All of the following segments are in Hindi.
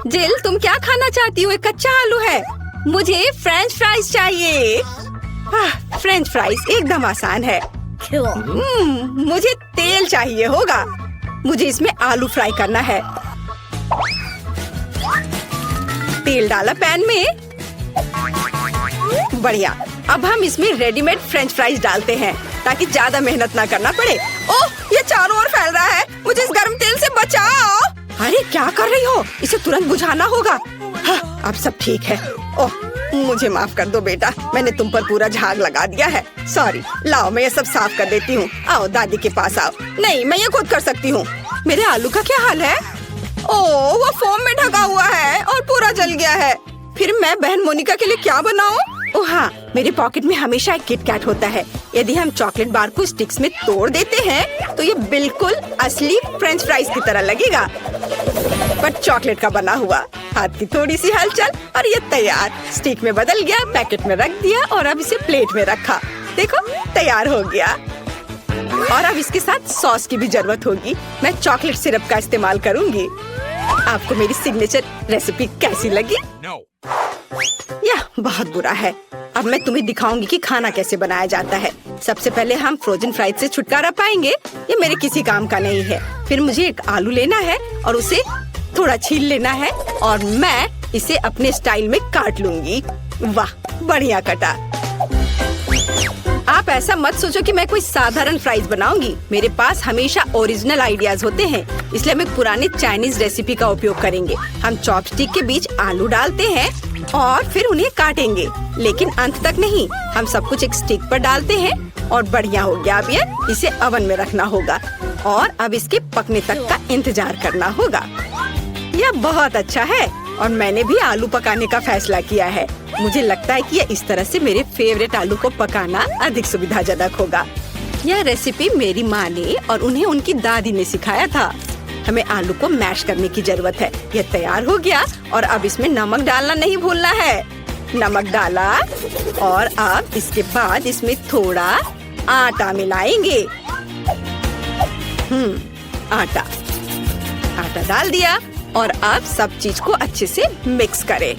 जिल, तुम क्या खाना चाहती हो? एक कच्चा आलू है। मुझे फ्रेंच फ्राइज चाहिए। फ्रेंच फ्राइज एकदम आसान है। मुझे तेल चाहिए होगा। मुझे इसमें आलू फ्राई करना है। तेल डाला पैन में। बढ़िया। अब हम इसमें रेडीमेड फ्रेंच फ्राइज डालते हैं ताकि ज्यादा मेहनत ना करना पड़े। ओह, ये चारों ओर फैल रहा है। मुझे इस गर्म तेल से बचाओ। अरे क्या कर रही हो? इसे तुरंत बुझाना होगा। हाँ, अब सब ठीक है। ओह, मुझे माफ कर दो बेटा, मैंने तुम पर पूरा झाग लगा दिया है। सॉरी। लाओ, मैं ये सब साफ कर देती हूँ। आओ दादी के पास आओ। नहीं, मैं ये खुद कर सकती हूँ। मेरे आलू का क्या हाल है? ओह, वो फोम में ढका हुआ है और पूरा जल गया है। फिर मैं बहन मोनिका के लिए क्या बनाऊं? ओह हाँ, मेरे पॉकेट में हमेशा एक किटकैट होता है। यदि हम चॉकलेट बार को स्टिक्स में तोड़ देते हैं तो ये बिल्कुल असली फ्रेंच फ्राइज की तरह लगेगा, पर चॉकलेट का बना हुआ। हाथ की थोड़ी सी हलचल और ये तैयार। स्टिक में बदल गया, पैकेट में रख दिया और अब इसे प्लेट में रखा। देखो, तैयार हो गया। और अब इसके साथ सॉस की भी जरूरत होगी। मैं चॉकलेट सिरप का इस्तेमाल करूंगी। आपको मेरी सिग्नेचर रेसिपी कैसी लगी? यह बहुत बुरा है। अब मैं तुम्हें दिखाऊंगी कि खाना कैसे बनाया जाता है। सबसे पहले हम फ्रोजन फ्राइज से छुटकारा पाएंगे। ये मेरे किसी काम का नहीं है। फिर मुझे एक आलू लेना है और उसे थोड़ा छील लेना है और मैं इसे अपने स्टाइल में काट लूंगी। वाह, बढ़िया कटा। आप ऐसा मत सोचो कि मैं कोई साधारण फ्राइज बनाऊंगी। मेरे पास हमेशा ओरिजिनल आइडियाज होते हैं, इसलिए हम एक पुरानी चाइनीज रेसिपी का उपयोग करेंगे। हम चॉपस्टिक के बीच आलू डालते हैं और फिर उन्हें काटेंगे, लेकिन अंत तक नहीं। हम सब कुछ एक स्टिक पर डालते हैं और बढ़िया हो गया। अब ये इसे ओवन में रखना होगा और अब इसके पकने तक का इंतजार करना होगा। यह बहुत अच्छा है और मैंने भी आलू पकाने का फैसला किया है। मुझे लगता है कि यह इस तरह से मेरे फेवरेट आलू को पकाना अधिक सुविधाजनक होगा। यह रेसिपी मेरी माँ ने और उन्हें उनकी दादी ने सिखाया था। हमें आलू को मैश करने की जरूरत है। यह तैयार हो गया और अब इसमें नमक डालना नहीं भूलना है। नमक डाला और अब इसके बाद इसमें थोड़ा आटा मिलाएंगे। आटा डाल दिया और अब सब चीज को अच्छे से मिक्स करें।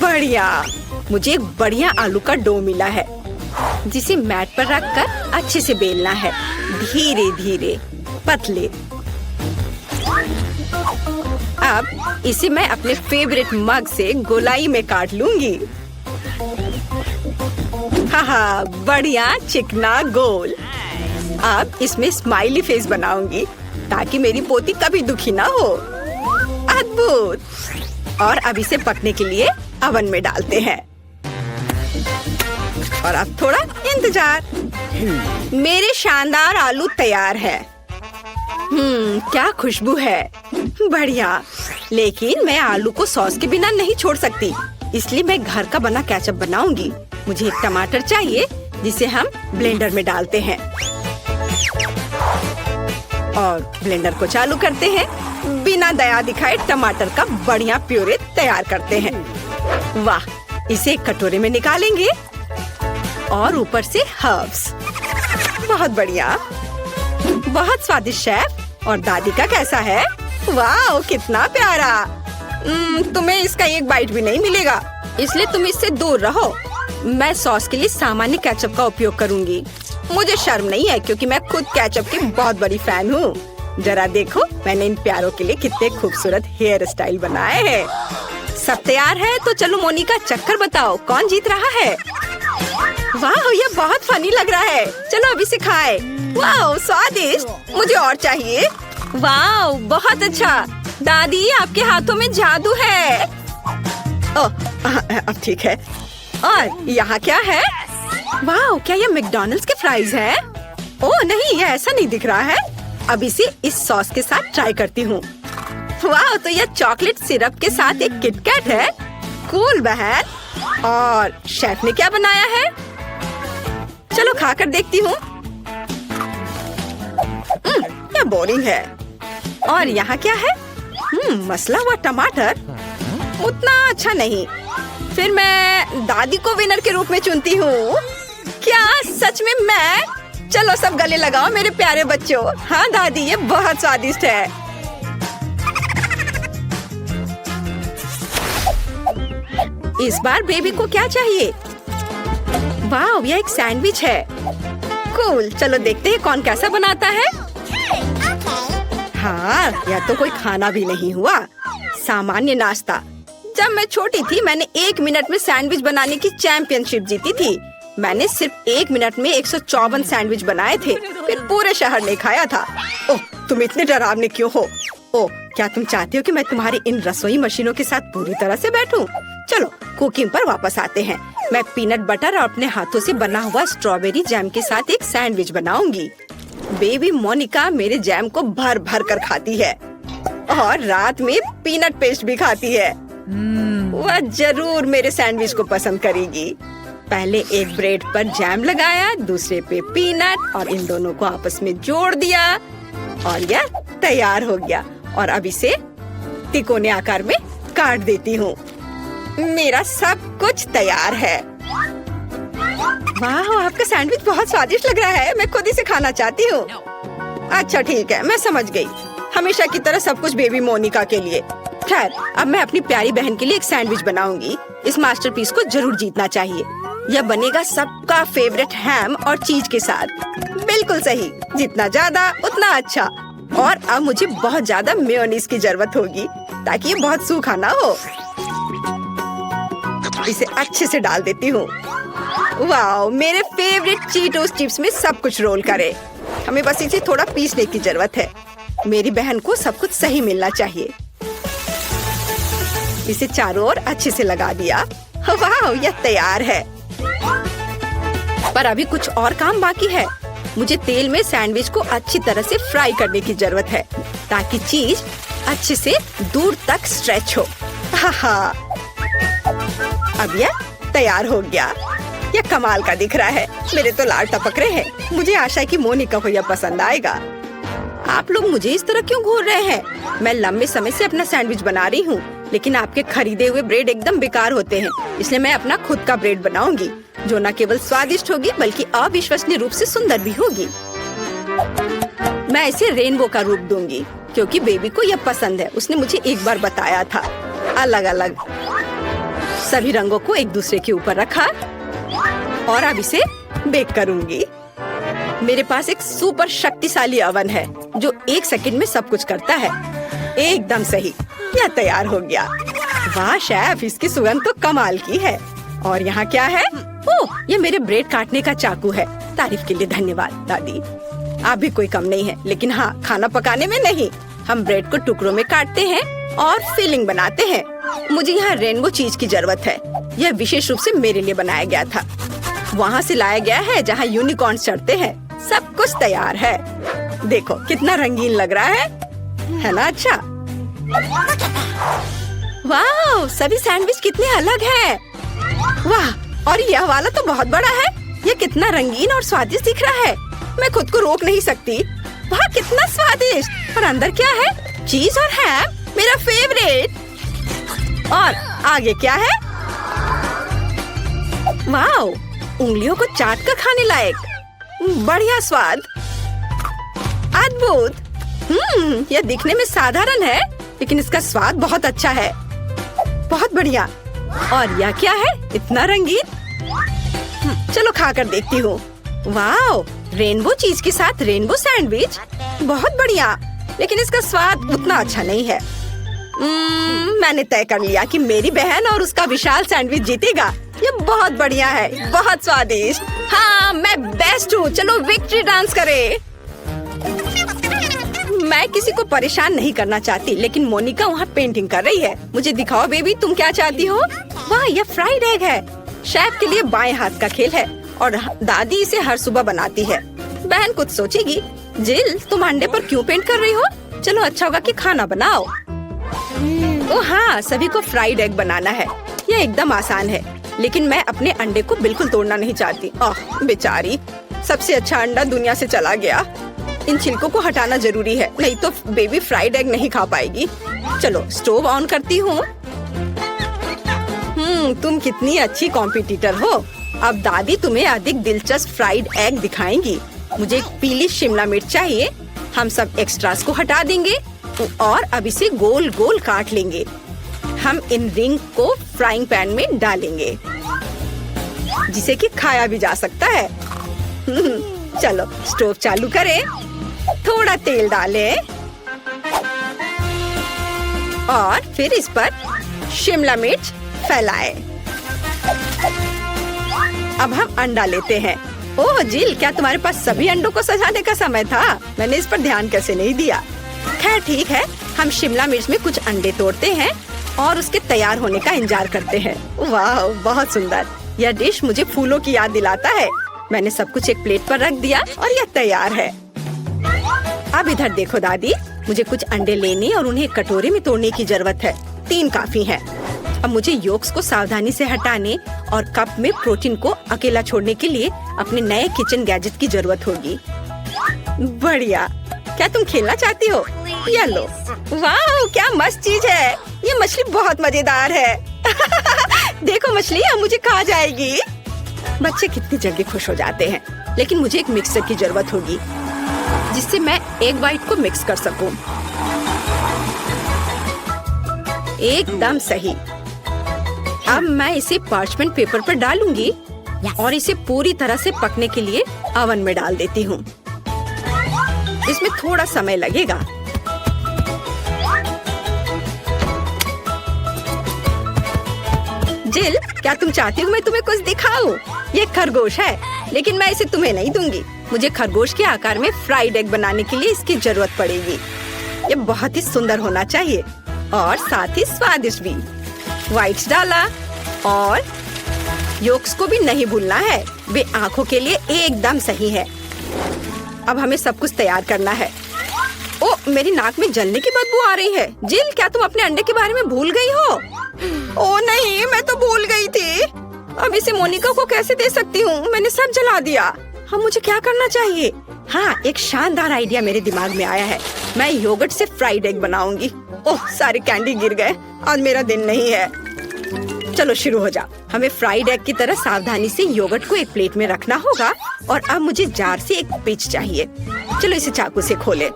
बढ़िया। मुझे एक बढ़िया आलू का डो मिला है जिसे मैट पर रखकर अच्छे से बेलना है। धीरे धीरे, पतले। अब इसे मैं अपने फेवरेट मग से गोलाई में काट लूंगी। हाँ, बढ़िया चिकना गोल। अब इसमें स्माइली फेस बनाऊंगी ताकि मेरी पोती कभी दुखी ना हो। अद्भुत। और अब इसे पकने के लिए ओवन में डालते हैं और अब थोड़ा इंतजार। मेरे शानदार आलू तैयार है। क्या खुशबू है। बढ़िया। लेकिन मैं आलू को सॉस के बिना नहीं छोड़ सकती, इसलिए मैं घर का बना केचप बनाऊंगी। मुझे एक टमाटर चाहिए जिसे हम ब्लेंडर में डालते हैं और ब्लेंडर को चालू करते हैं। बिना दया दिखाए टमाटर का बढ़िया प्यूरे तैयार करते हैं। वाह, इसे एक कटोरे में निकालेंगे और ऊपर से हर्ब्स। बहुत बढ़िया, बहुत स्वादिष्ट शेफ। और दादी का कैसा है? वाह, कितना प्यारा। तुम्हें इसका एक बाइट भी नहीं मिलेगा, इसलिए तुम इससे दूर रहो। मैं सॉस के लिए सामान्य केचप का उपयोग करूंगी। मुझे शर्म नहीं है क्योंकि मैं खुद केचप की बहुत बड़ी फैन हूँ। जरा देखो, मैंने इन प्यारों के लिए कितने खूबसूरत हेयर स्टाइल बनाए हैं। सब तैयार है तो चलो मोनिका, चक्कर बताओ कौन जीत रहा है। वाह, ये बहुत फनी लग रहा है। चलो अभी से खाए। वाह, स्वादिष्ट। मुझे और चाहिए। वाह, बहुत अच्छा। दादी, आपके हाथों में जादू है। ओह, अब ठीक है। और यहाँ क्या है? वाह, क्या ये मैकडॉनल्ड्स के फ्राइज हैं? ओह नहीं, ये ऐसा नहीं दिख रहा है। अब इसे इस सॉस के साथ ट्राई करती हूँ। वाह, तो यह चॉकलेट सिरप के साथ एक किटकैट है। कूल बहन। और शेफ ने क्या बनाया है? चलो खाकर देखती हूँ। यह बोरिंग है। और यहाँ क्या है? मसला हुआ टमाटर। उतना अच्छा नहीं। फिर मैं दादी को विनर के रूप में चुनती हूँ। क्या सच में मैं? चलो सब गले लगाओ मेरे प्यारे बच्चों। हाँ दादी, ये बहुत स्वादिष्ट है। इस बार बेबी को क्या चाहिए? वाह, यह एक सैंडविच है। कूल, चलो देखते हैं कौन कैसा बनाता है। हाँ, यह तो कोई खाना भी नहीं हुआ, सामान्य नाश्ता। जब मैं छोटी थी मैंने 1 मिनट में सैंडविच बनाने की चैंपियनशिप जीती थी। मैंने सिर्फ 1 मिनट में 154 सैंडविच बनाए थे, फिर पूरे शहर ने खाया था। ओह, तुम इतने डरावने क्यों हो? ओह, क्या तुम चाहती हो कि मैं तुम्हारी इन रसोई मशीनों के साथ पूरी तरह से बैठूं? चलो कुकिंग पर वापस आते हैं। मैं पीनट बटर और अपने हाथों से बना हुआ स्ट्रॉबेरी जैम के साथ एक सैंडविच बनाऊंगी। बेबी मोनिका मेरे जैम को भर भर कर खाती है और रात में पीनट पेस्ट भी खाती है। वह जरूर मेरे सैंडविच को पसंद करेगी। पहले एक ब्रेड पर जैम लगाया, दूसरे पे पीनट और इन दोनों को आपस में जोड़ दिया और यह तैयार हो गया। और अब इसे तिकोने आकार में काट देती हूँ। मेरा सब कुछ तैयार है। वाह, आपका सैंडविच बहुत स्वादिष्ट लग रहा है। मैं खुद इसे खाना चाहती हूँ। अच्छा ठीक है, मैं समझ गई। हमेशा की तरह सब कुछ बेबी मोनिका के लिए। खैर, अब मैं अपनी प्यारी बहन के लिए एक सैंडविच बनाऊंगी। इस मास्टरपीस को जरूर जीतना चाहिए। यह बनेगा सबका फेवरेट हैम और चीज के साथ। बिल्कुल सही, जितना ज्यादा उतना अच्छा। और अब मुझे बहुत ज्यादा मेयोनीज की जरूरत होगी ताकि ये बहुत सूखा ना हो। इसे अच्छे से डाल देती हूँ। वाह, मेरे फेवरेट चीटोस चिप्स में सब कुछ रोल करे। हमें बस इसे थोड़ा पीसने की जरूरत है। मेरी बहन को सब कुछ सही मिलना चाहिए। इसे चारों ओर अच्छे से लगा दिया। वाह, यह तैयार है। पर अभी कुछ और काम बाकी है। मुझे तेल में सैंडविच को अच्छी तरह से फ्राई करने की जरूरत है ताकि चीज अच्छे से दूर तक स्ट्रेच हो। हाँ, अब यह तैयार हो गया। यह कमाल का दिख रहा है। मेरे तो लाल टपक रहे हैं। मुझे आशा है कि मोनिका को यह पसंद आएगा। आप लोग मुझे इस तरह क्यों घूर रहे हैं? मैं लंबे समय से अपना सैंडविच बना रही हूँ, लेकिन आपके खरीदे हुए ब्रेड एकदम बेकार होते हैं। इसलिए मैं अपना खुद का ब्रेड बनाऊंगी जो न केवल स्वादिष्ट होगी बल्कि अविश्वसनीय रूप से सुंदर भी होगी। मैं इसे रेनबो का रूप दूंगी क्योंकि बेबी को यह पसंद है। उसने मुझे एक बार बताया था। अलग अलग सभी रंगों को एक दूसरे के ऊपर रखा और अब इसे बेक करूंगी। मेरे पास एक सुपर शक्तिशाली ओवन है जो 1 सेकंड में सब कुछ करता है। एकदम सही, यह तैयार हो गया। वाह शेफ, इसकी सुगंध तो कमाल की है। और यहाँ क्या है? ओह, ये मेरे ब्रेड काटने का चाकू है। तारीफ के लिए धन्यवाद दादी। आप भी कोई कम नहीं है, लेकिन हाँ, खाना पकाने में नहीं। हम ब्रेड को टुकड़ों में काटते हैं और फिलिंग बनाते हैं। मुझे यहाँ रेनबो चीज की जरूरत है। यह विशेष रूप से मेरे लिए बनाया गया था। वहाँ से लाया गया है जहाँ यूनिकॉर्न चढ़ते हैं। सब कुछ तैयार है। देखो कितना रंगीन लग रहा है ना? अच्छा, वाह, सभी सैंडविच कितने अलग हैं। वाह, और यह वाला तो बहुत बड़ा है। यह कितना रंगीन और स्वादिष्ट दिख रहा है। मैं खुद को रोक नहीं सकती। वाह, कितना स्वादिष्ट। और अंदर क्या है? चीज और हैम, मेरा फेवरेट। और आगे क्या है? वाह, उंगलियों को चाट कर खाने लायक। बढ़िया स्वाद, अद्भुत। यह दिखने में साधारण है लेकिन इसका स्वाद बहुत अच्छा है। बहुत बढ़िया। और यह क्या है? इतना रंगीन। चलो खाकर देखती हूँ। वाह, रेनबो चीज के साथ रेनबो सैंडविच, बहुत बढ़िया। लेकिन इसका स्वाद उतना अच्छा नहीं है। मैंने तय कर लिया कि मेरी बहन और उसका विशाल सैंडविच जीतेगा। ये बहुत बढ़िया है, बहुत स्वादिष्ट। हाँ, मैं बेस्ट हूँ। चलो विक्ट्री डांस करें। मैं किसी को परेशान नहीं करना चाहती, लेकिन मोनिका वहाँ पेंटिंग कर रही है। मुझे दिखाओ बेबी, तुम क्या चाहती हो? वाह, यह फ्राइड एग है। शेफ के लिए बाएं हाथ का खेल है और दादी इसे हर सुबह बनाती है। बहन कुछ सोचेगी। जिल, तुम अंडे पर क्यों पेंट कर रही हो? चलो अच्छा होगा कि खाना बनाओ। ओह हाँ, सभी को फ्राइड एग बनाना है। यह एकदम आसान है, लेकिन मैं अपने अंडे को बिल्कुल तोड़ना नहीं चाहती। ओह बेचारी, सबसे अच्छा अंडा दुनिया से चला गया। इन छिलकों को हटाना जरूरी है, नहीं तो बेबी फ्राइड एग नहीं खा पाएगी। चलो स्टोव ऑन करती हूँ। तुम कितनी अच्छी कॉम्पिटिटर हो। अब दादी तुम्हें अधिक दिलचस्प फ्राइड एग दिखाएंगी। मुझे एक पीली शिमला मिर्च चाहिए। हम सब एक्स्ट्रास को हटा देंगे और अब इसे गोल गोल काट लेंगे। हम इन रिंग को फ्राइंग पैन में डालेंगे, जिसे कि खाया भी जा सकता है। चलो स्टोव चालू करें, थोड़ा तेल डालें और फिर इस पर शिमला मिर्च फैलाएं। अब हम अंडा लेते हैं। ओह जिल, क्या तुम्हारे पास सभी अंडों को सजाने का समय था? मैंने इस पर ध्यान कैसे नहीं दिया। खैर ठीक है, हम शिमला मिर्च में कुछ अंडे तोड़ते हैं और उसके तैयार होने का इंतजार करते हैं। वाह, बहुत सुंदर। यह डिश मुझे फूलों की याद दिलाता है। मैंने सब कुछ एक प्लेट पर रख दिया और यह तैयार है। अब इधर देखो दादी, मुझे कुछ अंडे लेने और उन्हें कटोरे में तोड़ने की जरूरत है। 3 काफी है। अब मुझे योक्स को सावधानी से हटाने और कप में प्रोटीन को अकेला छोड़ने के लिए अपने नए किचन गैजेट की जरूरत होगी। बढ़िया, क्या तुम खेलना चाहती हो? ये लो। वाह, क्या मस्त चीज है। ये मछली बहुत मजेदार है। देखो मछली अब मुझे खा जाएगी। बच्चे कितनी जल्दी खुश हो जाते हैं। लेकिन मुझे एक मिक्सर की जरूरत होगी, जिससे मैं एग व्हाइट को मिक्स कर सकूं। एकदम सही। अब मैं इसे पार्चमेंट पेपर पर डालूंगी और इसे पूरी तरह से पकने के लिए ओवन में डाल देती हूँ। इसमें थोड़ा समय लगेगा। जिल, क्या तुम चाहती हो मैं तुम्हें कुछ दिखाऊं? ये खरगोश है, लेकिन मैं इसे तुम्हें नहीं दूंगी। मुझे खरगोश के आकार में फ्राइड एग बनाने के लिए इसकी जरूरत पड़ेगी। ये बहुत ही सुंदर होना चाहिए और साथ ही स्वादिष्ट भी। व्हाइट्स डाला और योक्स को भी नहीं भूलना है। वे आँखों के लिए एकदम सही है। अब हमें सब कुछ तैयार करना है। ओ, मेरी नाक में जलने की बदबू आ रही है। जिल, क्या तुम अपने अंडे के बारे में भूल गई हो? ओ नहीं, मैं तो भूल गई थी। अब इसे मोनिका को कैसे दे सकती हूँ? मैंने सब जला दिया। अब मुझे क्या करना चाहिए? हाँ, एक शानदार आइडिया मेरे दिमाग में आया है। मैं योगर्ट से फ्राइड एग बनाऊंगी। ओह, सारे कैंडी गिर गए। आज मेरा दिन नहीं है। चलो शुरू हो जाओ। हमें फ्राइड एग की तरह सावधानी से योगर्ट को एक प्लेट में रखना होगा और अब मुझे जार से एक पिंच चाहिए। चलो इसे चाकू से खोले।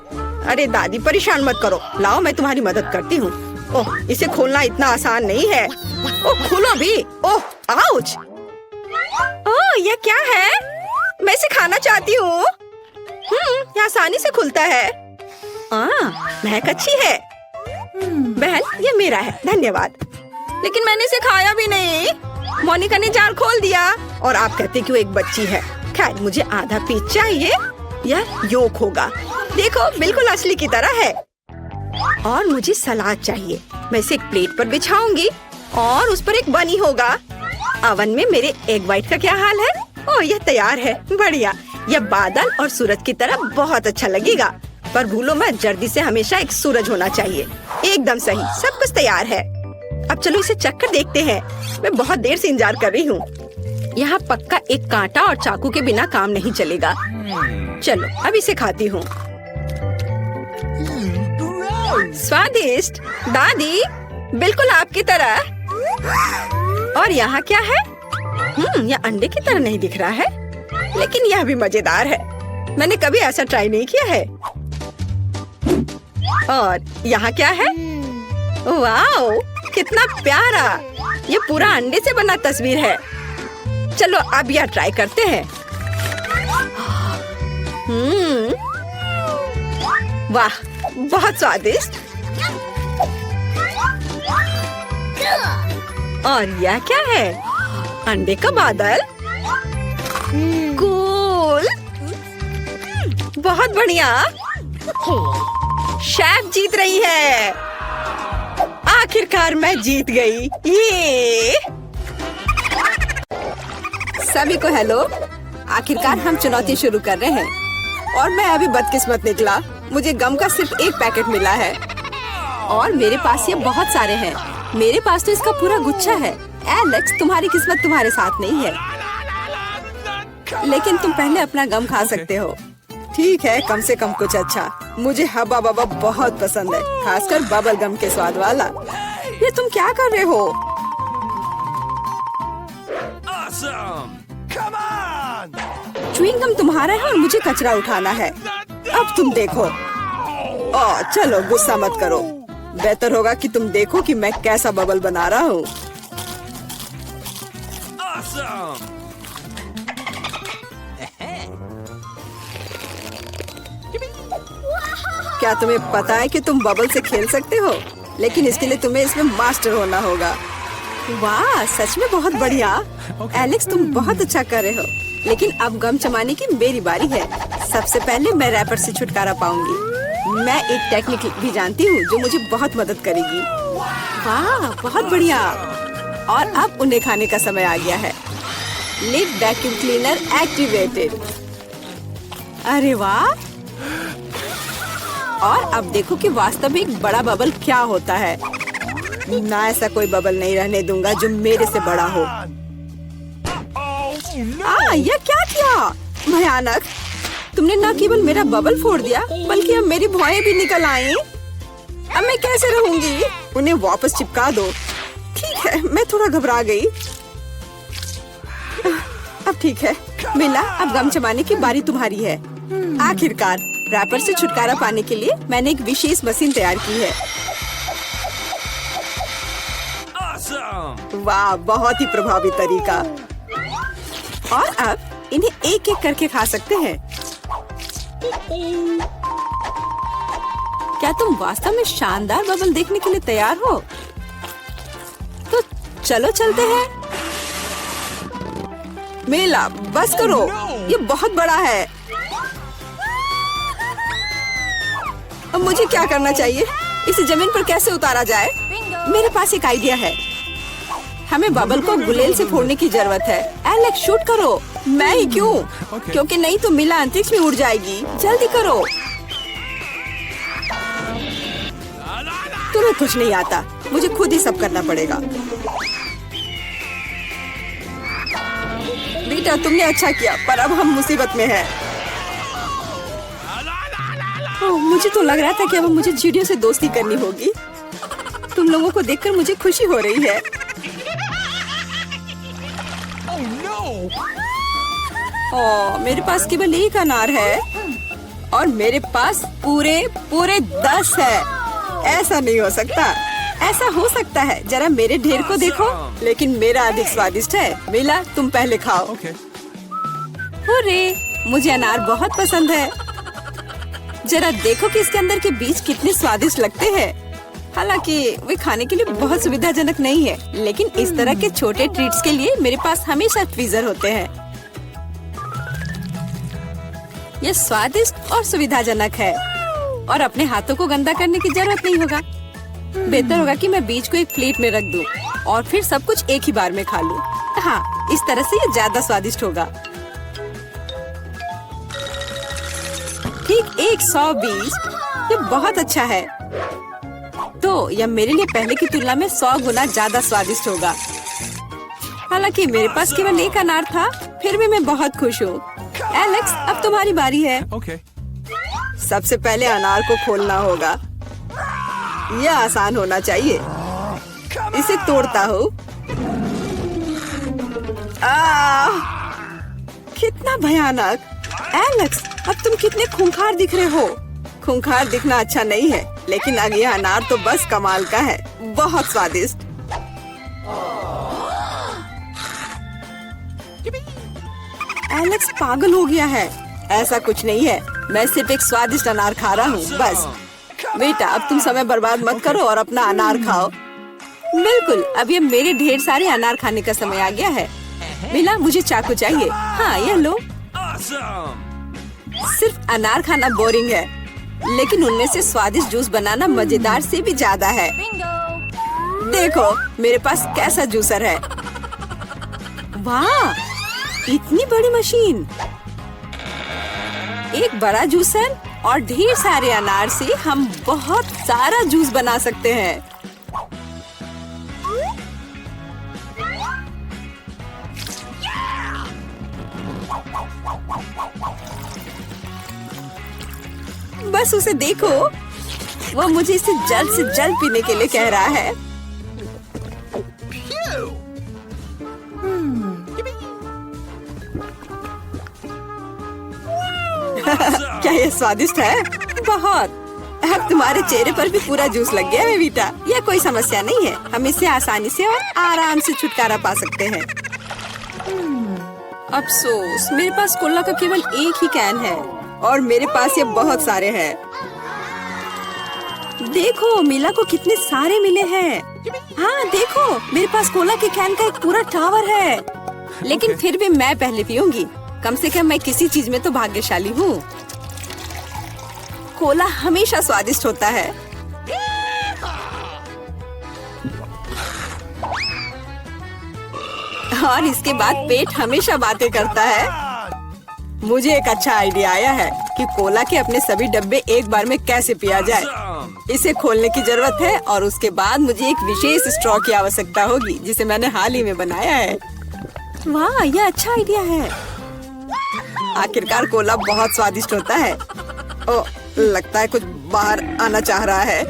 अरे दादी, परेशान मत करो। लाओ, मैं तुम्हारी मदद करती हूँ। ओह, इसे खोलना इतना आसान नहीं है। ओह, खोलो भी। ओह, आउच। ओह, यह क्या है? मैं इसे खाना चाहती हूँ। यह आसानी से खुलता है। महक अच्छी है। बहन, ये मेरा है, धन्यवाद। लेकिन मैंने इसे खाया भी नहीं। मोनिका ने जार खोल दिया और आप कहते कि वो एक बच्ची है। खैर, मुझे आधा पीस चाहिए। यह योक होगा। देखो, बिल्कुल असली की तरह है। और मुझे सलाद चाहिए। मैं इसे एक प्लेट पर बिछाऊंगी और उस पर एक बनी होगा। ओवन में मेरे एग व्हाइट का क्या हाल है? ओह, यह तैयार है। बढ़िया। यह बादल और सूरज की तरह बहुत अच्छा लगेगा। पर भूलो मत, जल्दी से हमेशा एक सूरज होना चाहिए। एकदम सही, सब कुछ तैयार है। अब चलो इसे चखकर देखते हैं। मैं बहुत देर से इंतजार कर रही हूँ। यहाँ पक्का एक कांटा और चाकू के बिना काम नहीं चलेगा। चलो अब इसे खाती हूँ। स्वादिष्ट दादी, बिल्कुल आपकी तरह। और यहाँ क्या है? यह अंडे की तरह नहीं दिख रहा है, लेकिन यह भी मजेदार है। मैंने कभी ऐसा ट्राई नहीं किया है। और यहाँ क्या है? वाओ, कितना प्यारा। ये पूरा अंडे से बना तस्वीर है। चलो अब यह ट्राई करते हैं। वाह, बहुत स्वादिष्ट। और यह क्या है? अंडे का बादल। कूल, बहुत बढ़िया। शेफ जीत रही है। आखिरकार मैं जीत गई। ये सभी को हेलो। आखिरकार हम चुनौती शुरू कर रहे हैं और मैं अभी बदकिस्मत निकला। मुझे गम का सिर्फ एक पैकेट मिला है और मेरे पास ये बहुत सारे हैं। मेरे पास तो इसका पूरा गुच्छा है। एलेक्स, तुम्हारी किस्मत तुम्हारे साथ नहीं है, लेकिन तुम पहले अपना गम खा सकते हो। ठीक है, कम से कम कुछ अच्छा। मुझे हब्बा बब्बा बहुत पसंद है, खासकर बबल गम के स्वाद वाला। ये तुम क्या कर रहे हो? च्युइंग गम तुम्हारा है और मुझे कचरा उठाना है। अब तुम देखो। चलो गुस्सा मत करो। बेहतर होगा कि तुम देखो कि मैं कैसा बबल बना रहा हूँ। क्या तुम्हें पता है कि तुम बबल से खेल सकते हो? लेकिन इसके लिए तुम्हें इसमें मास्टर होना होगा। वाह, सच में बहुत बढ़िया। एलेक्स, तुम बहुत अच्छा कर रहे हो। लेकिन अब गम जमाने की मेरी बारी है। सबसे पहले मैं रैपर से छुटकारा पाऊंगी। मैं एक टेक्निक भी जानती हूँ जो मुझे बहुत मदद करेगी। वाह, बहुत बढ़िया। और अब उन्हें खाने का समय आ गया है। Lid vacuum cleaner activated. अरे वाह। और अब देखो कि वास्तव में एक बड़ा बबल क्या होता है। ना, ऐसा कोई बबल नहीं रहने दूंगा जो मेरे से बड़ा हो। यह क्या किया? भयानक। तुमने न केवल मेरा बबल फोड़ दिया बल्कि अब मेरी भौएं भी निकल आई। अब मैं कैसे रहूंगी? उन्हें वापस चिपका दो। ठीक है, मैं थोड़ा घबरा गई। अब ठीक है मिला, अब गम जमाने की बारी तुम्हारी है। आखिरकार रैपर से छुटकारा पाने के लिए मैंने एक विशेष मशीन तैयार की है। वाह, बहुत ही प्रभावी तरीका। और अब इन्हें एक एक करके खा सकते हैं। क्या तुम वास्तव में शानदार बबल देखने के लिए तैयार हो? तो चलो चलते हैं। मेला, बस करो, ये बहुत बड़ा है। अब मुझे क्या करना चाहिए? इसे जमीन पर कैसे उतारा जाए? मेरे पास एक आइडिया है। हमें बबल को गुलेल से फोड़ने की जरूरत है। एलेक्स, शूट करो। मैं ही क्यों? क्योंकि नहीं तो मिला अंतरिक्ष में उड़ जाएगी। जल्दी करो। तुम्हें कुछ नहीं आता, मुझे खुद ही सब करना पड़ेगा। बेटा, तुमने अच्छा किया, पर अब हम मुसीबत में हैं। मुझे तो लग रहा था कि अब मुझे चिड़ियों से दोस्ती करनी होगी। तुम लोगों को देखकर मुझे खुशी हो रही है। मेरे पास केवल एक अनार है और मेरे पास पूरे 10 है। ऐसा नहीं हो सकता। ऐसा हो सकता है, जरा मेरे ढेर को देखो। लेकिन मेरा अधिक स्वादिष्ट है। मिला, तुम पहले खाओ। अरे, मुझे अनार बहुत पसंद है। जरा देखो कि इसके अंदर के बीज कितने स्वादिष्ट लगते हैं। हालांकि वे खाने के लिए बहुत सुविधाजनक नहीं है, लेकिन इस तरह के छोटे ट्रीट्स के लिए मेरे पास हमेशा ट्वीजर होते हैं। यह स्वादिष्ट और सुविधाजनक है और अपने हाथों को गंदा करने की जरूरत नहीं होगा। बेहतर होगा कि मैं बीज को एक प्लेट में रख दूं और फिर सब कुछ एक ही बार में खा लूं। हाँ, इस तरह से ये ज्यादा स्वादिष्ट होगा। ठीक 120। ये बहुत अच्छा है। तो यह मेरे लिए पहले की तुलना में 100 गुना ज्यादा स्वादिष्ट होगा। हालांकि मेरे पास केवल एक अनार था, फिर भी मैं बहुत खुश हूँ। एलेक्स, अब तुम्हारी बारी है। सबसे पहले अनार को खोलना होगा। यह आसान होना चाहिए। इसे तोड़ता हूँ। कितना भयानक। एलेक्स, अब तुम कितने खूंखार दिख रहे हो। खूंखार दिखना अच्छा नहीं है, लेकिन अब यह अनार तो बस कमाल का है। बहुत स्वादिष्ट। एलेक्स पागल हो गया है। ऐसा कुछ नहीं है, मैं सिर्फ एक स्वादिष्ट अनार खा रहा हूँ बस। बेटा, अब तुम समय बर्बाद मत करो और अपना अनार खाओ। बिल्कुल, अब ये मेरे ढेर सारे अनार खाने का समय आ गया है। मिला, मुझे चाकू चाहिए। हाँ, यह लो। सिर्फ अनार खाना बोरिंग है, लेकिन उनमें से स्वादिष्ट जूस बनाना मजेदार से भी ज्यादा है। देखो मेरे पास कैसा जूसर है। वाह, इतनी बड़ी मशीन। एक बड़ा जूसर और ढेर सारे अनार से हम बहुत सारा जूस बना सकते हैं। बस उसे देखो, वो मुझे इसे जल्द से जल्द पीने के लिए कह रहा है। क्या ये स्वादिष्ट है? बहुत। अब तुम्हारे चेहरे पर भी पूरा जूस लग गया है बेटा। यह कोई समस्या नहीं है, हम इससे आसानी से और आराम से छुटकारा पा सकते हैं। अफसोस, मेरे पास कोला का केवल एक ही कैन है और मेरे पास ये बहुत सारे हैं। देखो मीला को कितने सारे मिले हैं। हाँ देखो, मेरे पास कोला के कैन का एक पूरा टावर है। लेकिन फिर भी मैं पहले पीऊंगी। कम से कम मैं किसी चीज में तो भाग्यशाली हूँ। कोला हमेशा स्वादिष्ट होता है। और इसके बाद पेट हमेशा बातें करता है। मुझे एक अच्छा आइडिया आया है कि कोला के अपने सभी डब्बे एक बार में कैसे पिया जाए। इसे खोलने की जरूरत है और उसके बाद मुझे एक विशेष स्ट्रॉ की आवश्यकता होगी जिसे मैंने हाल ही में बनाया है। वाह, यह अच्छा आइडिया है। आखिरकार कोला बहुत स्वादिष्ट होता है। ओ, लगता है कुछ बाहर आना चाह रहा है।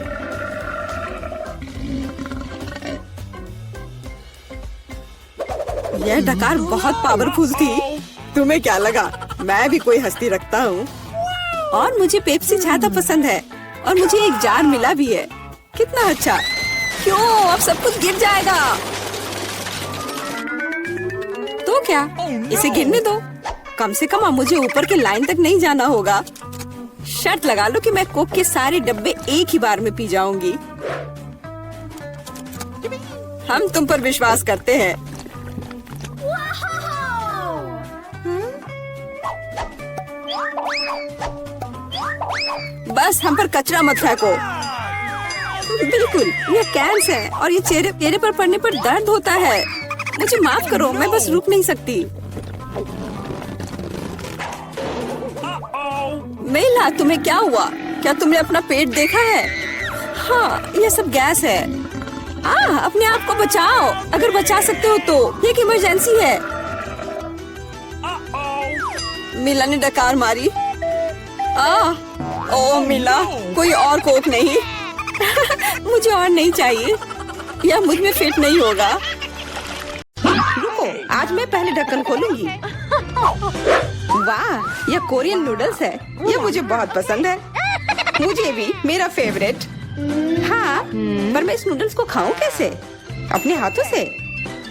यह डकार बहुत पावरफुल थी। तुम्हें क्या लगा मैं भी कोई हस्ती रखता हूँ? और मुझे पेप्सी ज्यादा पसंद है और मुझे एक जार मिला भी है। कितना अच्छा। क्यों, अब सब कुछ गिर जाएगा। तो क्या, इसे गिरने दो। कम से कम अब मुझे ऊपर के लाइन तक नहीं जाना होगा। शर्त लगा लो कि मैं कोक के सारे डब्बे एक ही बार में पी जाऊंगी। हम तुम पर विश्वास करते हैं। बस हम पर कचरा मत फेंको। बिल्कुल, ये कैंस है और ये चेहरे पर पड़ने पर दर्द होता है। मुझे माफ करो, मैं बस रुक नहीं सकती। मेला, तुम्हें क्या हुआ? क्या तुमने अपना पेट देखा है? हाँ, ये सब गैस है। अपने आप को बचाओ, अगर बचा सकते हो तो। ये एक इमरजेंसी है। मिला ने डकार मारी। ओ मिला, कोई और कोक नहीं। मुझे और नहीं चाहिए, यह मुझ में फिट नहीं होगा। रुको, आज मैं पहले ढक्कन खोलूंगी। वाह, यह कोरियन नूडल्स है। यह मुझे बहुत पसंद है। मुझे भी, मेरा फेवरेट। हाँ, पर मैं इस नूडल्स को खाऊं कैसे? अपने हाथों से?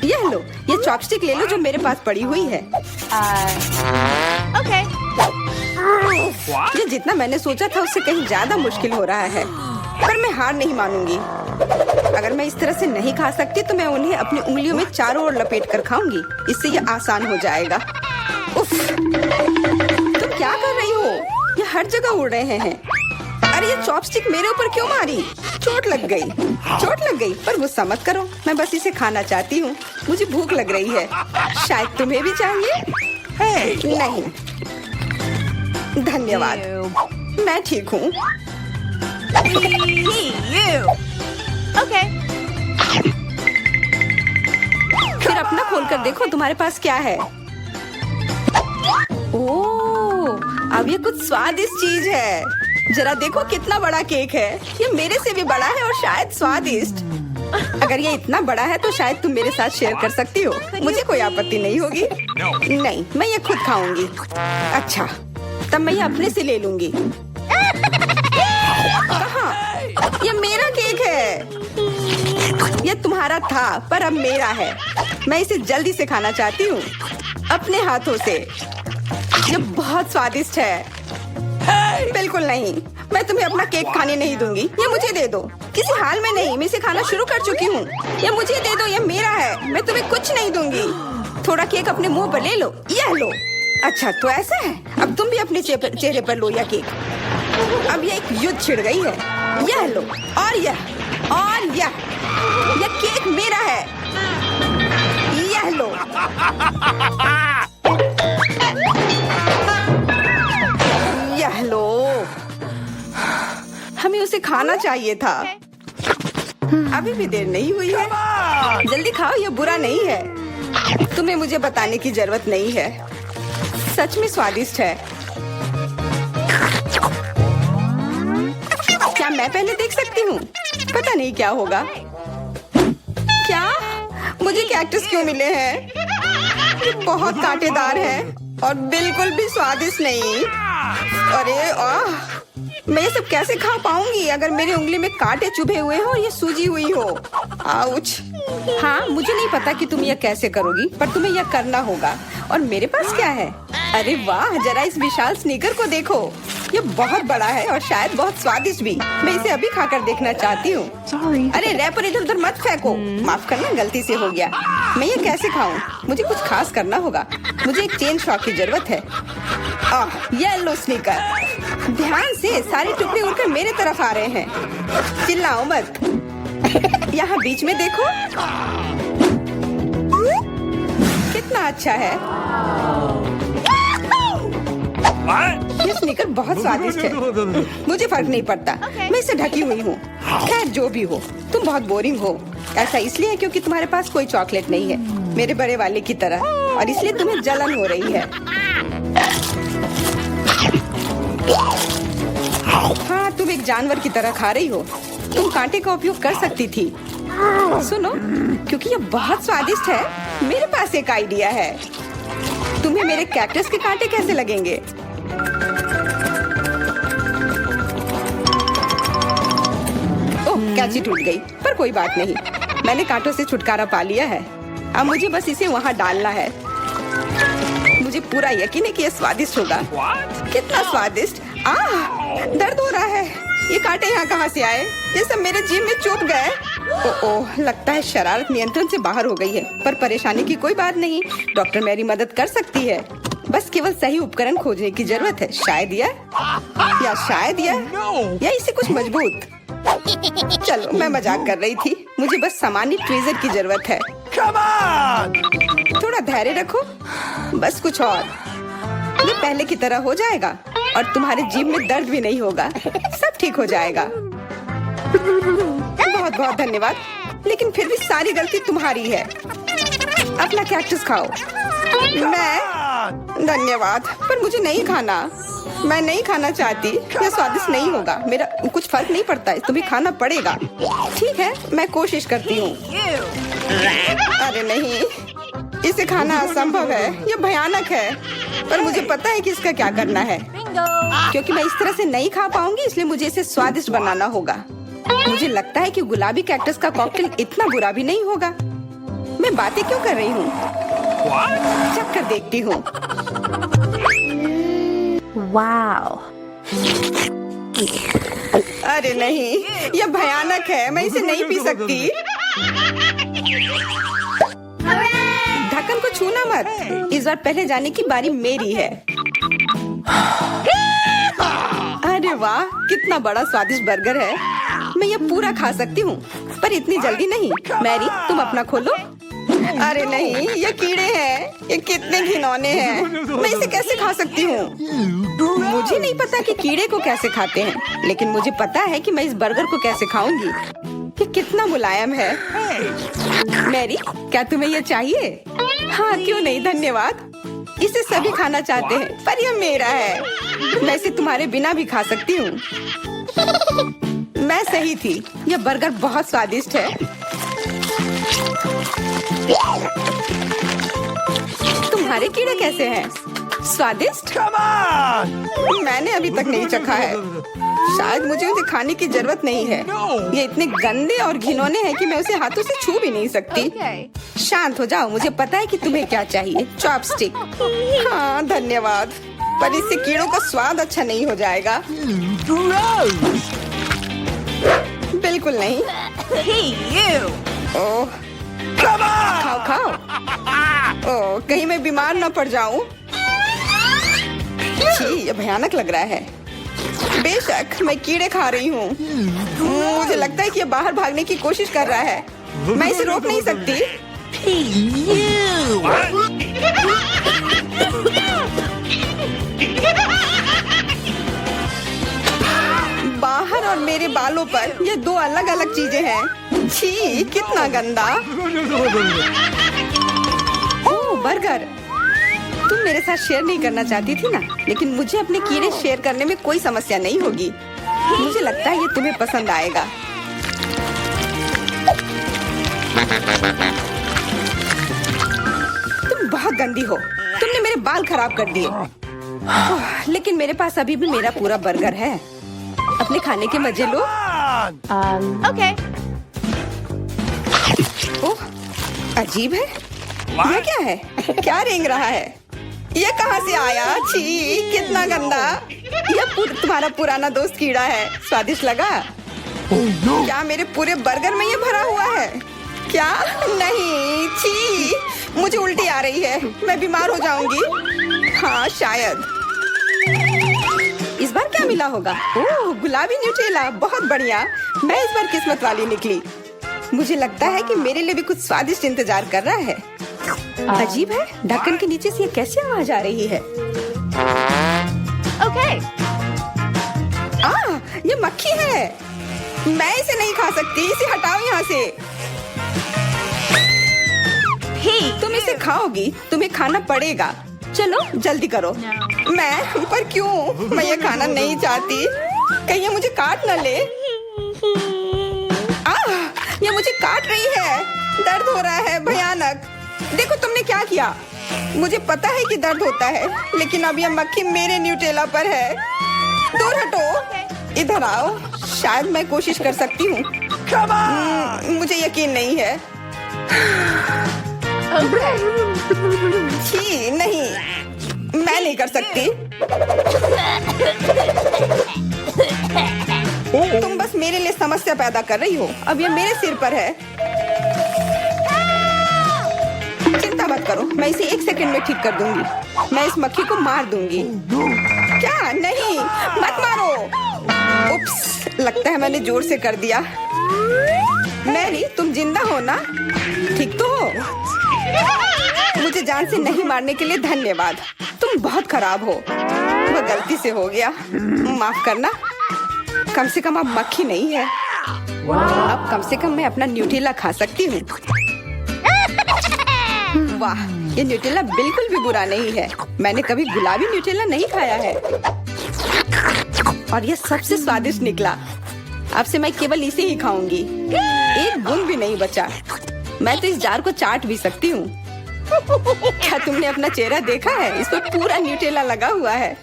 यह लो, ये चॉपस्टिक ले लो जो मेरे पास पड़ी हुई है। Okay. ये जितना मैंने सोचा था उससे कहीं ज्यादा मुश्किल हो रहा है, पर मैं हार नहीं मानूंगी। अगर मैं इस तरह से नहीं खा सकती तो मैं उन्हें अपनी उंगलियों में चारों ओर लपेट कर खाऊंगी। इससे ये आसान हो जाएगा। उफ, तुम क्या कर रही हो? ये हर जगह उड़ रहे हैं। अरे ये चॉपस्टिक मेरे ऊपर क्यों मारी? चोट लग गई। पर गुस्सा मत करो, मैं बस इसे खाना चाहती हूँ। मुझे भूख लग रही है। शायद तुम्हें भी चाहिए? नहीं, धन्यवाद, मैं ठीक हूँ। Okay. फिर अपना खोल कर देखो तुम्हारे पास क्या है। ओह, अब ये कुछ स्वादिष्ट चीज है। जरा देखो कितना बड़ा केक है। ये मेरे से भी बड़ा है और शायद स्वादिष्ट। अगर ये इतना बड़ा है तो शायद तुम मेरे साथ शेयर कर सकती हो। मुझे कोई आपत्ति नहीं होगी। नहीं, मैं ये खुद खाऊंगी। अच्छा, तब मैं ये अपने से ले लूंगी। कहाँ? ये मेरा केक है। ये तुम्हारा था पर अब मेरा है। मैं इसे जल्दी से खाना चाहती हूँ, अपने हाथों से। ये बहुत स्वादिष्ट है। बिल्कुल नहीं, मैं तुम्हें अपना केक खाने नहीं दूंगी। ये मुझे दे दो। किसी हाल में नहीं, मैं इसे खाना शुरू कर चुकी हूँ। ये मुझे दे दो, ये मेरा है। मैं तुम्हें कुछ नहीं दूंगी। थोड़ा केक अपने मुंह पर ले लो। यह लो। अच्छा, तो ऐसा है। अब तुम भी अपने चेहरे पर लो यह केक। अब ये एक युद्ध छिड़ गई है। यह लो, और यह केक मेरा है। यह लो। यह लो। हमें उसे खाना चाहिए था। अभी भी देर नहीं हुई है। जल्दी खाओ, यह बुरा नहीं है। तुम्हें मुझे बताने की जरूरत नहीं है। सच में स्वादिष्ट है। क्या मैं पहले देख सकती हूँ? पता नहीं क्या होगा। क्या मुझे कैक्टस क्यों मिले हैं? ये बहुत कांटेदार है और बिल्कुल भी स्वादिष्ट नहीं। अरे मैं ये सब कैसे खा पाऊंगी अगर मेरी उंगली में कांटे चुभे हुए हो और ये सूजी हुई हो। आउच। हाँ, मुझे नहीं पता कि तुम यह कैसे करोगी, पर तुम्हें यह करना होगा। और मेरे पास क्या है? अरे वाह, जरा इस विशाल स्नीकर को देखो। ये बहुत बड़ा है और शायद बहुत स्वादिष्ट भी। मैं इसे अभी खाकर देखना चाहती हूँ। अरे रैपर इधर उधर मत फेंको। माफ करना, गलती से हो गया। मैं ये कैसे खाऊं? मुझे कुछ खास करना होगा। मुझे एक चेन शॉक की जरूरत है। Yellow sneaker. ध्यान से, सारे टुकड़े उड़कर मेरे तरफ आ रहे हैं। चिल्लाओ मत। यहाँ बीच में देखो, कितना अच्छा है। ये स्नीकर बहुत स्वादिष्ट है। मुझे फर्क नहीं पड़ता, मैं इससे ढकी हुई हूँ। खैर जो भी हो, तुम बहुत बोरिंग हो। ऐसा इसलिए है क्योंकि तुम्हारे पास कोई चॉकलेट नहीं है, मेरे बड़े वाले की तरह, और इसलिए तुम्हें जलन हो रही है। हाँ, तुम एक जानवर की तरह खा रही हो। तुम कांटे का उपयोग कर सकती थी। सुनो, क्योंकि ये बहुत स्वादिष्ट है, मेरे पास एक आइडिया है। तुम्हें मेरे कैक्टस के कांटे कैसे लगेंगे? ओह, कैंची टूट गई, पर कोई बात नहीं, मैंने कांटों से छुटकारा पा लिया है। अब मुझे बस इसे वहाँ डालना है। मुझे पूरा यकीन है कि यह स्वादिष्ट होगा। कितना स्वादिष्ट! दर्द हो रहा है। ये कांटे यहाँ कहाँ से आए? ये सब मेरे जीभ में चुभ गए। ओह, लगता है शरारत नियंत्रण से बाहर हो गई है, पर परेशानी की कोई बात नहीं। डॉक्टर मेरी मदद कर सकती है। बस केवल सही उपकरण खोजने की जरूरत है। शायद या इसे कुछ मजबूत। चलो, मैं मजाक कर रही थी। मुझे बस सामान्य ट्वीजर की जरूरत है। थोड़ा धैर्य रखो, बस कुछ और। ये पहले की तरह हो जाएगा और तुम्हारे जीभ में दर्द भी नहीं होगा। सब ठीक हो जाएगा। बहुत बहुत धन्यवाद, लेकिन फिर भी सारी गलती तुम्हारी है। अपना कैक्टस खाओ। मैं? धन्यवाद, पर मुझे नहीं खाना। मैं नहीं खाना चाहती। यह स्वादिष्ट नहीं होगा। मेरा कुछ फर्क नहीं पड़ता है, तुम्हें खाना पड़ेगा। ठीक है, मैं कोशिश करती हूँ। अरे नहीं, इसे खाना असंभव है। यह भयानक है, पर मुझे पता है कि इसका क्या करना है। क्योंकि मैं इस तरह से नहीं खा पाऊंगी, इसलिए मुझे इसे स्वादिष्ट बनाना होगा। मुझे लगता है कि गुलाबी कैक्टस का कॉकटेल इतना बुरा भी नहीं होगा। मैं बातें क्यों कर रही हूँ? चख कर देखती हूँ। Wow. अरे नहीं, यह भयानक है। मैं इसे नहीं पी सकती। ढक्कन को छूना मत। इस बार पहले जाने की बारी मेरी है। अरे वाह, कितना बड़ा स्वादिष्ट बर्गर है। मैं ये पूरा खा सकती हूँ, पर इतनी जल्दी नहीं। मैरी, तुम अपना खोलो। अरे नहीं, ये कीड़े हैं। ये कितने घिनौने हैं। मैं इसे कैसे खा सकती हूँ? मुझे नहीं पता कि कीड़े को कैसे खाते हैं, लेकिन मुझे पता है कि मैं इस बर्गर को कैसे खाऊंगी। ये कितना मुलायम है। मैरी, क्या तुम्हें ये चाहिए? हाँ, क्यों नहीं, धन्यवाद। इसे सभी खाना चाहते हैं, पर यह मेरा है। मैं इसे तुम्हारे बिना भी खा सकती हूँ। मैं सही थी, यह बर्गर बहुत स्वादिष्ट है। तुम्हारे कीड़े कैसे हैं? स्वादिष्ट? मैंने अभी तक नहीं चखा है। शायद मुझे उसे खाने की जरूरत नहीं है। ये इतने गंदे और घिनौने हैं कि मैं उसे हाथों से छू भी नहीं सकती। शांत हो जाओ, मुझे पता है कि तुम्हें क्या चाहिए। चॉपस्टिक। हाँ, धन्यवाद, पर इससे कीड़ों का स्वाद अच्छा नहीं हो जाएगा। बिल्कुल नहीं। ओह, खाओ खाओ। ओह, कहीं मैं बीमार न पड़ जाऊं। छी, ये भयानक लग रहा है। बेशक मैं कीड़े खा रही हूँ। मुझे लगता है कि ये बाहर भागने की कोशिश कर रहा है। मैं इसे रोक नहीं सकती। बाहर और मेरे बालों पर ये दो अलग अलग चीजें हैं। छी, कितना गंदा। ओह, बर्गर। तुम मेरे साथ शेयर नहीं करना चाहती थी ना, लेकिन मुझे अपने कीड़े शेयर करने में कोई समस्या नहीं होगी। मुझे लगता है ये तुम्हें पसंद आएगा। तुम बहुत गंदी हो। तुमने मेरे बाल खराब कर दिए। लेकिन मेरे पास अभी भी मेरा पूरा बर्गर है। अपने खाने के मजे लो। Okay. ओह, अजीब है। यह क्या है? क्या रेंग रहा है? ये कहाँ से आया? छी, कितना गंदा। यह तुम्हारा पुराना दोस्त कीड़ा है। स्वादिष्ट लगा? क्या मेरे पूरे बर्गर में ये भरा हुआ है? क्या? नहीं, छी, मुझे उल्टी आ रही है। मैं बीमार हो जाऊंगी। हाँ, शायद। इस बार क्या मिला होगा? ओह, गुलाबी न्यूटेला, बहुत बढ़िया। मैं इस बार किस्मत वाली निकली। मुझे लगता है कि मेरे लिए भी कुछ स्वादिष्ट इंतजार कर रहा है। अजीब है, ढक्कन के नीचे से ये कैसे आवाज आ रही है? Okay. ये मक्खी है। मैं इसे नहीं खा सकती। इसे हटाओ यहाँ से। तुम इसे खाओगी? तुम्हें खाना पड़ेगा। चलो जल्दी करो। मैं पर क्यों? मैं ये खाना नहीं चाहती। कहीं ये मुझे काट न ले। ये मुझे काट रही है। दर्द हो रहा है भयानक। देखो तुमने क्या किया। मुझे पता है कि दर्द होता है, लेकिन अब यह मक्खी मेरे न्यूटेला पर है। दूर हटो। इधर आओ। शायद मैं कोशिश कर सकती हूँ। मुझे यकीन नहीं है। छी, नहीं, मैं नहीं कर सकती। तुम बस मेरे लिए समस्या पैदा कर रही हो। अब ये मेरे सिर पर है। चिंता मत करो, मैं इसे 1 सेकंड में ठीक कर दूंगी। मैं इस मक्खी को मार दूंगी। क्या? नहीं, मत मारो। उप्स, लगता है मैंने जोर से कर दिया। मैरी, तुम जिंदा हो ना? ठीक तो हो? मुझे जान से नहीं मारने के लिए धन्यवाद। तुम बहुत खराब हो। वह गलती से हो गया। माफ करना। कम से कम अब मक्खी नहीं है। अब कम से कम मैं अपना न्यूटेला खा सकती हूँ। वाह, ये न्यूटेला बिल्कुल भी बुरा नहीं है। मैंने कभी गुलाबी न्यूटेला नहीं खाया है और ये सबसे स्वादिष्ट निकला। अब से मैं केवल इसे ही खाऊंगी। एक बूंद भी नहीं बचा। मैं तो इस जार को चाट भी सकती हूँ। क्या तुमने अपना चेहरा देखा है? इस पर पूरा न्यूटेला लगा हुआ है।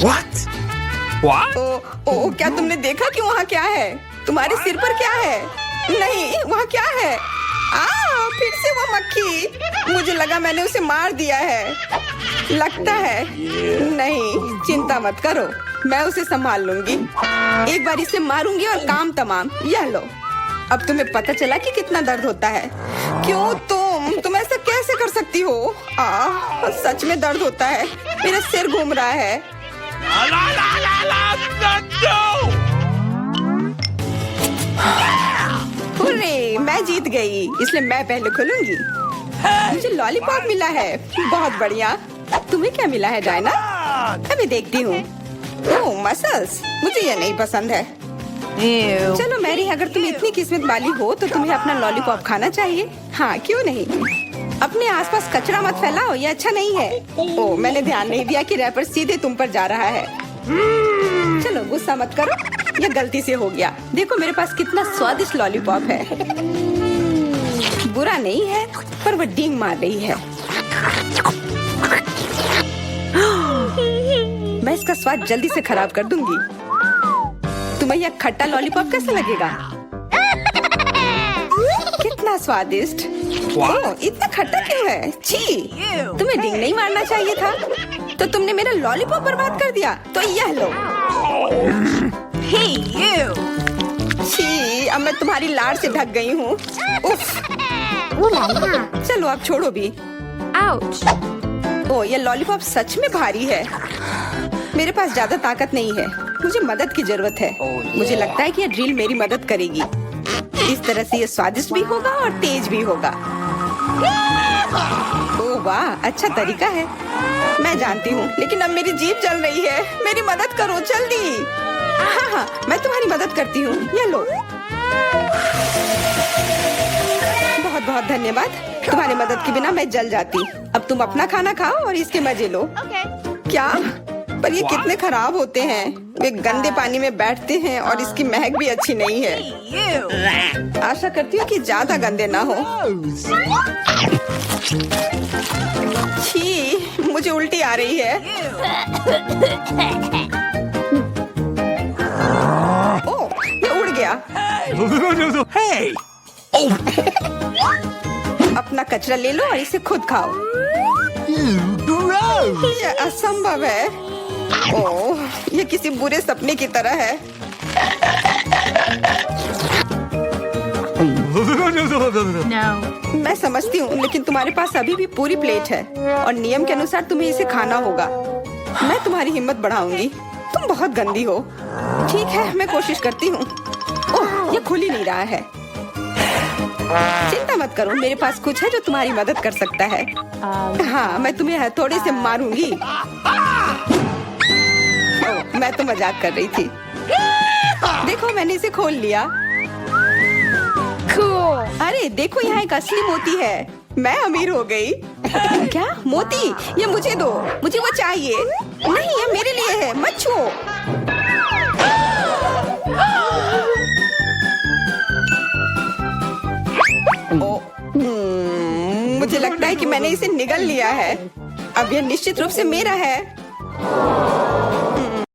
What? What? ओ, क्या तुमने देखा कि वहाँ क्या है? तुम्हारे सिर पर क्या है? नहीं, वहाँ क्या है? फिर से वो मक्खी। मुझे लगा मैंने उसे मार दिया है। लगता है। नहीं, चिंता मत करो, मैं उसे संभाल लूंगी। एक बार इसे मारूंगी और काम तमाम। यह लो। अब तुम्हें पता चला कि कितना दर्द होता है। क्यों तुम ऐसा कैसे कर सकती हो? सच में दर्द होता है। मेरा सिर घूम रहा है। हुर्रे, मैं जीत गई, इसलिए मैं पहले खोलूंगी। मुझे लॉलीपॉप मिला है। बहुत बढ़िया। तुम्हें क्या मिला है डायना? अभी देखती हूँ। ओह, मसल्स। मुझे ये नहीं पसंद है। चलो मैरी, अगर तुम इतनी किस्मत वाली हो तो तुम्हें अपना लॉलीपॉप खाना चाहिए। हाँ, क्यों नहीं। अपने आसपास कचरा मत फैलाओ, ये अच्छा नहीं है। ओह, मैंने ध्यान नहीं दिया कि रैपर सीधे तुम पर जा रहा है। चलो गुस्सा मत करो, यह गलती से हो गया। देखो मेरे पास कितना स्वादिष्ट लॉलीपॉप है। बुरा नहीं है, पर वह डींग मार रही है। मैं इसका स्वाद जल्दी से खराब कर दूंगी। तुम्हें यह खट्टा लॉलीपॉप कैसा लगेगा? कितना स्वादिष्ट। ओह, इतना खट्टा क्यों है? छी, तुम्हें डींग नहीं मारना चाहिए था। तो तुमने मेरा लॉलीपॉप बर्बाद कर दिया। तो यह लो। Hey, you! छी, अब मैं तुम्हारी लाड़ से ढक गई हूँ। उफ। चलो अब छोड़ो भी। Ouch! ओह, ये लॉलीपॉप सच में भारी है। मेरे पास ज्यादा ताकत नहीं है। मुझे मदद की जरूरत है। मुझे लगता है कि ये ड्रिल मेरी मदद करेगी। इस तरह से ये स्वादिष्ट भी होगा और तेज भी होगा। ओह वाह, अच्छा तरीका है। मैं जानती हूँ, लेकिन अब मेरी जीभ जल रही है। मेरी मदद करो जल्दी। हाँ, मैं तुम्हारी मदद करती हूँ। ये लो। बहुत बहुत धन्यवाद। तुम्हारी मदद के बिना मैं जल जाती। अब तुम अपना खाना खाओ और इसके मजे लो। Okay. क्या? पर ये कितने खराब होते हैं। वे गंदे पानी में बैठते हैं और इसकी महक भी अच्छी नहीं है। You! आशा करती हूँ कि ज्यादा गंदे ना हो। छी, मुझे उल्टी आ रही है। गया। Hey! अपना कचरा ले लो और इसे खुद खाओ। Gross! ये असंभव है। ओह, ये किसी बुरे सपने की तरह है। No. मैं समझती हूँ, लेकिन तुम्हारे पास अभी भी पूरी प्लेट है और नियम के अनुसार तुम्हें इसे खाना होगा। मैं तुम्हारी हिम्मत बढ़ाऊंगी। तुम बहुत गंदी हो। ठीक है, मैं कोशिश करती हूँ। ओह, ये खुल ही नहीं रहा है। चिंता मत करो, मेरे पास कुछ है जो तुम्हारी मदद कर सकता है। हाँ, मैं तुम्हें हथौड़े से मारूंगी। ओह, मैं तो मजाक कर रही थी। देखो, मैंने इसे खोल लिया। Cool. अरे देखो, यहाँ एक असली मोती है। मैं अमीर हो गई। क्या मोती? ये मुझे दो, मुझे वो चाहिए। नहीं, ये मेरे लिए है, मत छुओ। ओ, मुझे लगता है कि मैंने इसे निगल लिया है। अब यह निश्चित रूप से मेरा है।